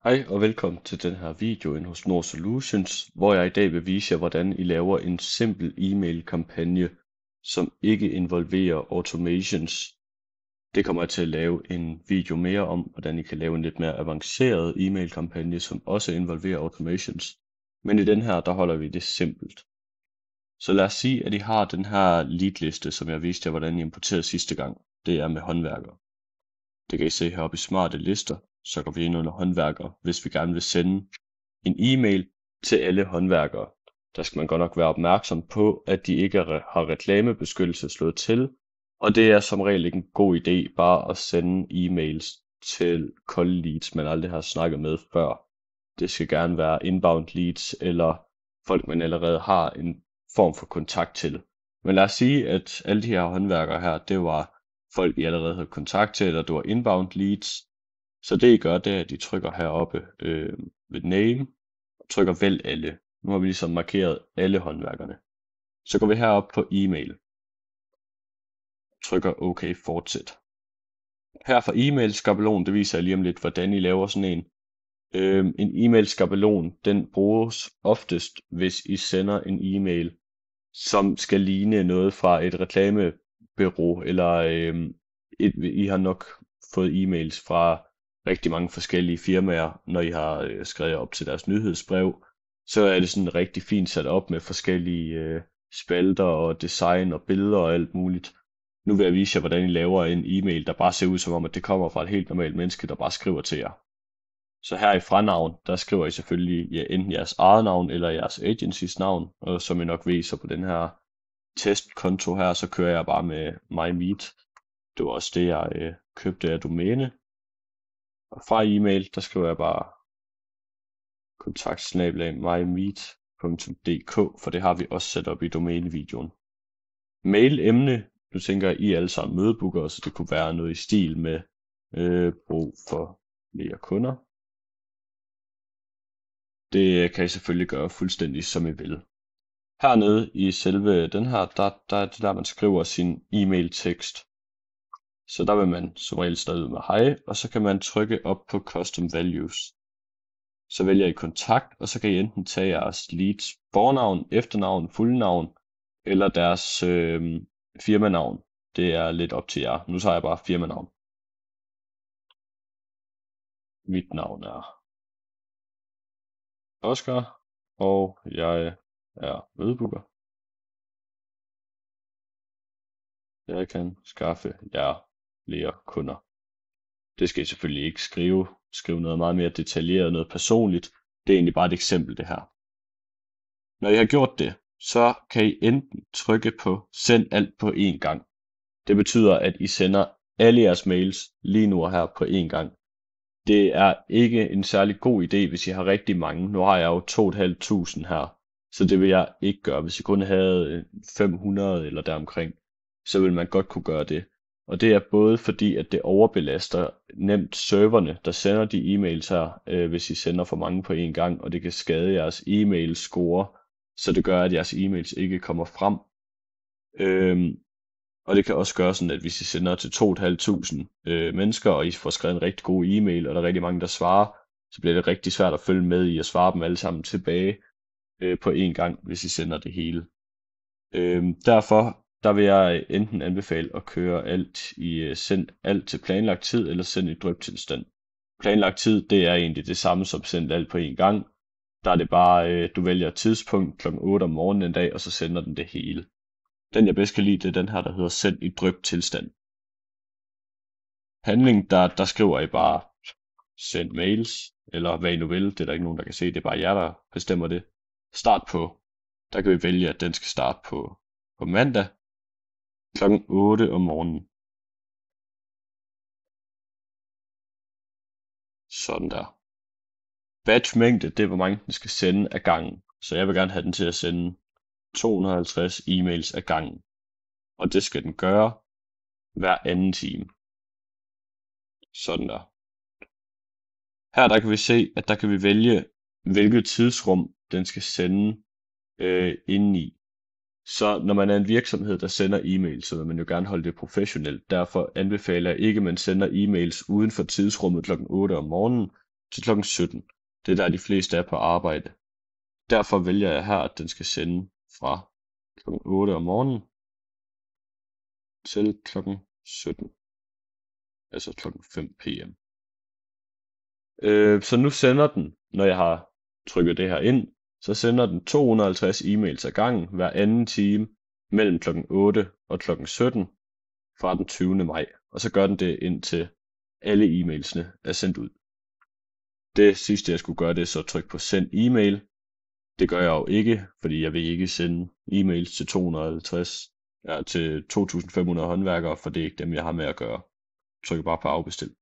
Hej og velkommen til den her video inde hos Nord Solutions, hvor jeg i dag vil vise jer, hvordan I laver en simpel e-mail-kampagne, som ikke involverer automations. Det kommer jeg til at lave en video mere om, hvordan I kan lave en lidt mere avanceret e-mail-kampagne, som også involverer automations. Men i den her, der holder vi det simpelt. Så lad os sige, at I har den her leadliste, som jeg viste jer, hvordan I importerede sidste gang. Det er med håndværkere. Det kan I se heroppe i smarte lister. Så går vi ind under håndværkere, hvis vi gerne vil sende en e-mail til alle håndværkere. Der skal man godt nok være opmærksom på, at de ikke har reklamebeskyttelse slået til, og det er som regel ikke en god idé bare at sende e-mails til cold leads, man aldrig har snakket med før. Det skal gerne være inbound leads eller folk, man allerede har en form for kontakt til. Men lad os sige, at alle de her håndværkere her, det var folk, I allerede havde kontakt til, eller det var inbound leads. Så det I gør, det er, at I trykker heroppe ved name, og trykker vælg alle. Nu har vi ligesom markeret alle håndværkerne. Så går vi herop på e-mail. Trykker OK fortsæt. Her for e-mail-skabelon, det viser jeg lige om lidt, hvordan I laver sådan en. En e-mail-skabelon, den bruges oftest, hvis I sender en e-mail, som skal ligne noget fra et reklamebureau, eller I har nok fået e-mails fra rigtig mange forskellige firmaer, når I har skrevet op til deres nyhedsbrev. Så er det sådan rigtig fint sat op med forskellige spalter og design og billeder og alt muligt. Nu vil jeg vise jer, hvordan I laver en e-mail, der bare ser ud som om, at det kommer fra et helt normalt menneske, der bare skriver til jer. Så her i franavn, der skriver I selvfølgelig enten jeres eget navn eller jeres agencys navn. Og som I nok ved, så på den her testkonto her, så kører jeg bare med MyMeet. Det var også det, jeg købte af domæne. Og fra e-mail, der skriver jeg bare kontakt@mymeet.dk, for det har vi også sat op i domænevideoen. Mail-emne, nu tænker I alle sammen mødebookere, så det kunne være noget i stil med brug for flere kunder. Det kan I selvfølgelig gøre fuldstændig som I vil. Hernede i selve den her, der er det der, man skriver sin e-mail-tekst. Så der vil man som regel starte ud med hej, og så kan man trykke op på Custom Values. Så vælger I kontakt, og så kan I enten tage jeres leads fornavn, efternavn, fuldnavn, eller deres firmanavn. Det er lidt op til jer. Nu tager jeg bare firmanavn. Mit navn er Oscar, og jeg er mødebooker. Jeg kan skaffe jer flere kunder. Det skal I selvfølgelig ikke skrive. Skriv noget meget mere detaljeret, noget personligt. Det er egentlig bare et eksempel, det her. Når I har gjort det, så kan I enten trykke på send alt på én gang. Det betyder, at I sender alle jeres mails lige nu og her på én gang. Det er ikke en særlig god idé, hvis I har rigtig mange. Nu har jeg jo 2.500 her, så det vil jeg ikke gøre. Hvis I kun havde 500 eller deromkring, så vil man godt kunne gøre det. Og det er både fordi, at det overbelaster nemt serverne, der sender de e-mails her, hvis I sender for mange på én gang, og det kan skade jeres e-mail score, så det gør, at jeres e-mails ikke kommer frem. Og det kan også gøre sådan, at hvis I sender til 2.500 mennesker, og I får skrevet en rigtig god e-mail, og der er rigtig mange, der svarer, så bliver det rigtig svært at følge med i at svare dem alle sammen tilbage på én gang, hvis I sender det hele. Derfor der vil jeg enten anbefale at køre alt i send alt til planlagt tid, eller send i dryptilstand. Planlagt tid, det er egentlig det samme som send alt på én gang. Der er det bare, du vælger et tidspunkt kl. 8 om morgenen en dag, og så sender den det hele. Den jeg bedst kan lide, det er den her, der hedder send i dryptilstand. Handling, der skriver I bare send mails, eller hvad I nu vil. Det er der ikke nogen, der kan se. Det er bare jer, der bestemmer det. Start på. Der kan vi vælge, at den skal starte på mandag kl. 8 om morgenen. Sådan der. Batch mængde, det er hvor mange den skal sende af gangen. Så jeg vil gerne have den til at sende 250 e-mails af gangen. Og det skal den gøre hver anden time. Sådan der. Her der kan vi se, at der kan vi vælge, hvilket tidsrum den skal sende indeni. Så når man er en virksomhed, der sender e-mail, så vil man jo gerne holde det professionelt. Derfor anbefaler jeg ikke, at man sender e-mails uden for tidsrummet kl. 8 om morgenen. til klokken 17. Det er der de fleste er på arbejde. Derfor vælger jeg her, at den skal sende fra klokken 8 om morgenen til klokken 17. Altså klokken 5 p.m. Så nu sender den, når jeg har trykket det her ind, så sender den 250 e-mails ad gangen hver anden time mellem klokken 8 og klokken 17 fra den 20. maj. Og så gør den det indtil alle e-mailsene er sendt ud. Det sidste jeg skulle gøre, det er så at trykke på send e-mail. Det gør jeg jo ikke, fordi jeg vil ikke sende e-mails til 2.500 håndværkere, for det er ikke dem, jeg har med at gøre. Tryk bare på afbestil.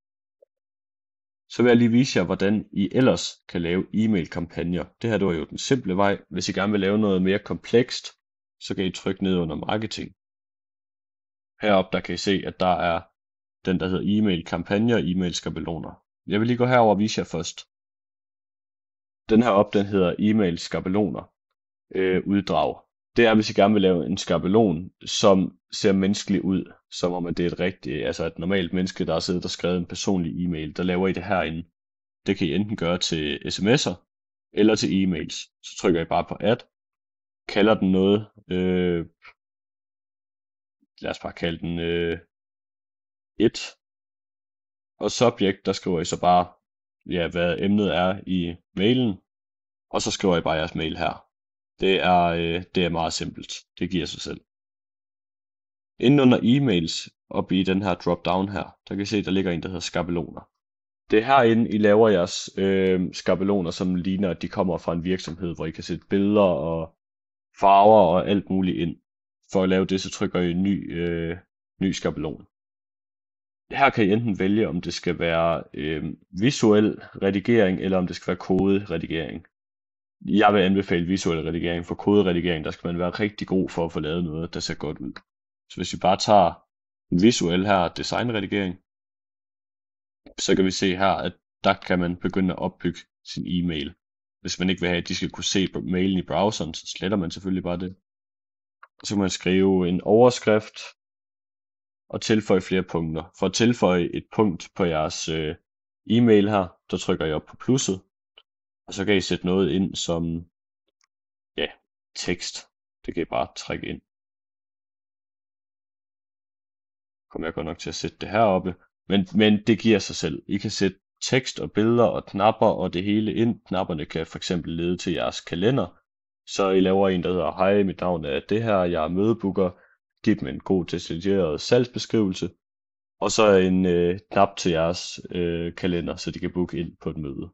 Så vil jeg lige vise jer, hvordan I ellers kan lave e-mail-kampagner. Det her det var jo den simple vej. Hvis I gerne vil lave noget mere komplekst, så kan I trykke ned under marketing. Heroppe der kan I se, at der er den, der hedder e-mail-kampagner og e-mail-skabeloner. Jeg vil lige gå herover og vise jer først. Den her op, den hedder e-mail-skabeloner uddrag. Det er, hvis I gerne vil lave en skabelon, som ser menneskelig ud, som om at det er et normalt menneske, der har siddet og skrevet en personlig e-mail. Der laver I det herinde. Det kan I enten gøre til sms'er eller til e-mails. Så trykker I bare på add, kalder den noget. Lad os bare kalde den 1. Og subject, der skriver I så bare, hvad emnet er i mailen. Og så skriver I bare jeres mail her. Det er meget simpelt. Det giver sig selv. Inden under e-mails, oppe i den her drop-down her, der kan I se, der ligger en, der hedder skabeloner. Det er herinde, I laver jeres skabeloner, som ligner, at de kommer fra en virksomhed, hvor I kan sætte billeder og farver og alt muligt ind. For at lave det, så trykker I en ny skabelon. Her kan I enten vælge, om det skal være visuel redigering, eller om det skal være koderedigering. Jeg vil anbefale visuel redigering. For koderedigering, der skal man være rigtig god for at få lavet noget, der ser godt ud. Så hvis vi bare tager en visuel her, designredigering, så kan vi se her, at der kan man begynde at opbygge sin e-mail. Hvis man ikke vil have, at de skal kunne se mailen i browseren, så sletter man selvfølgelig bare det. Så kan man skrive en overskrift og tilføje flere punkter. For at tilføje et punkt på jeres e-mail her, der trykker I op på plusset. Og så kan I sætte noget ind som tekst. Det kan I bare trække ind. Kommer jeg godt nok til at sætte det heroppe. Men det giver sig selv. I kan sætte tekst og billeder og knapper og det hele ind. Knapperne kan for eksempel lede til jeres kalender. Så I laver en, der hedder, hej, mit navn er det her, jeg er mødebooker. Giv dem en god detaljeret salgsbeskrivelse. Og så en knap til jeres kalender, så de kan booke ind på et møde.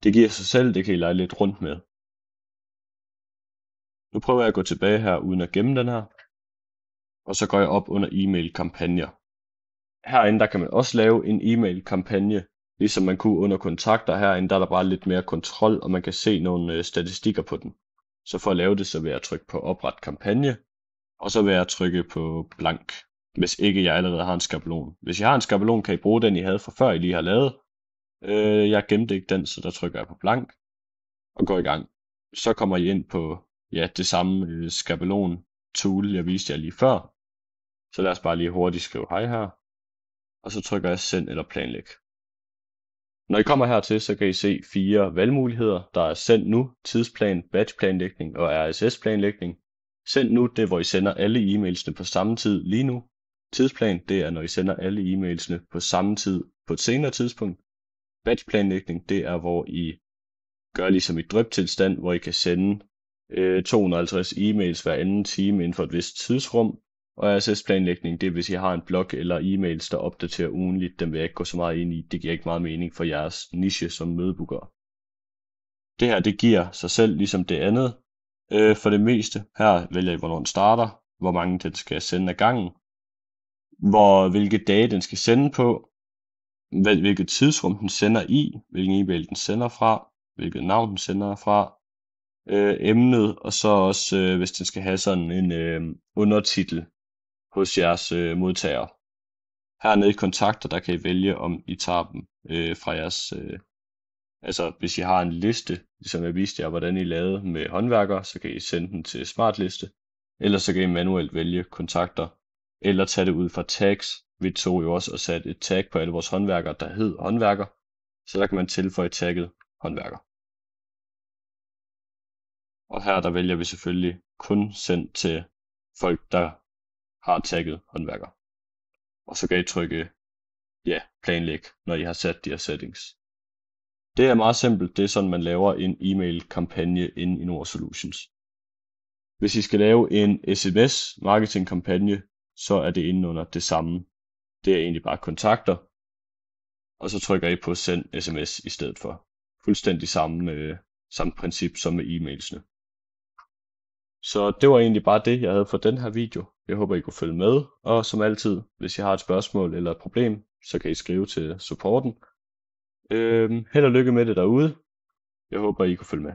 Det giver sig selv, det kan I lege lidt rundt med. Nu prøver jeg at gå tilbage her, uden at gemme den her. Og så går jeg op under e-mail-kampagner. Herinde der kan man også lave en e-mail-kampagne, ligesom man kunne under kontakter. Herinde der er der bare lidt mere kontrol, og man kan se nogle statistikker på den. Så for at lave det, så vil jeg trykke på opret kampagne, og så vil jeg trykke på blank, hvis ikke jeg allerede har en skabelon. Hvis jeg har en skabelon, kan I bruge den, I havde fra før, I lige har lavet. Jeg gemte ikke den, så der trykker jeg på blank og går i gang. Så kommer I ind på det samme skabelon tool, jeg viste jer lige før. Så lad os bare lige hurtigt skrive hej her. Og så trykker jeg send eller planlæg. Når I kommer hertil, så kan I se 4 valgmuligheder. Der er send nu, tidsplan, batchplanlægning og RSS-planlægning. Send nu, det er hvor I sender alle e-mailsene på samme tid lige nu. Tidsplan, det er når I sender alle e-mailsene på samme tid på et senere tidspunkt. Batchplanlægning, det er hvor I gør ligesom i dryptilstand, hvor I kan sende 250 e-mails hver anden time inden for et vist tidsrum. Og RSS-planlægning, det er hvis I har en blog eller e-mails, der opdaterer ugenligt. Den vil jeg ikke gå så meget ind i. Det giver ikke meget mening for jeres niche som mødebookere. Det her, det giver sig selv ligesom det andet. For det meste, her vælger I, hvornår den starter, hvor mange den skal sende ad gangen, hvilke dage den skal sende på, hvilket tidsrum den sender i, hvilken e-mail den sender fra, hvilket navn den sender fra, emnet, og så også, hvis den skal have sådan en undertitel hos jeres modtagere. Hernede i kontakter, der kan I vælge, om I tager dem fra jeres, hvis I har en liste, ligesom jeg viste jer, hvordan I lavede med håndværkere, så kan I sende den til smartliste, eller så kan I manuelt vælge kontakter, eller tage det ud fra tags. Vi tog jo også og satte et tag på alle vores håndværkere, der hed håndværker, Så der kan man tilføje tagget håndværker. Og her der vælger vi selvfølgelig kun send til folk, der har tagget håndværker. Og så kan I trykke planlæg, når I har sat de her settings. Det er meget simpelt. Det er sådan, man laver en e-mail kampagne inde i Nord Solutions. Hvis I skal lave en SMS marketing kampagne, så er det inde under det samme. Det er egentlig bare kontakter, og så trykker I på send sms i stedet for. Fuldstændig samme princip som med e-mailsene. Så det var egentlig bare det, jeg havde for den her video. Jeg håber, I kunne følge med, og som altid, hvis I har et spørgsmål eller et problem, så kan I skrive til supporten. Held og lykke med det derude. Jeg håber, I kunne følge med.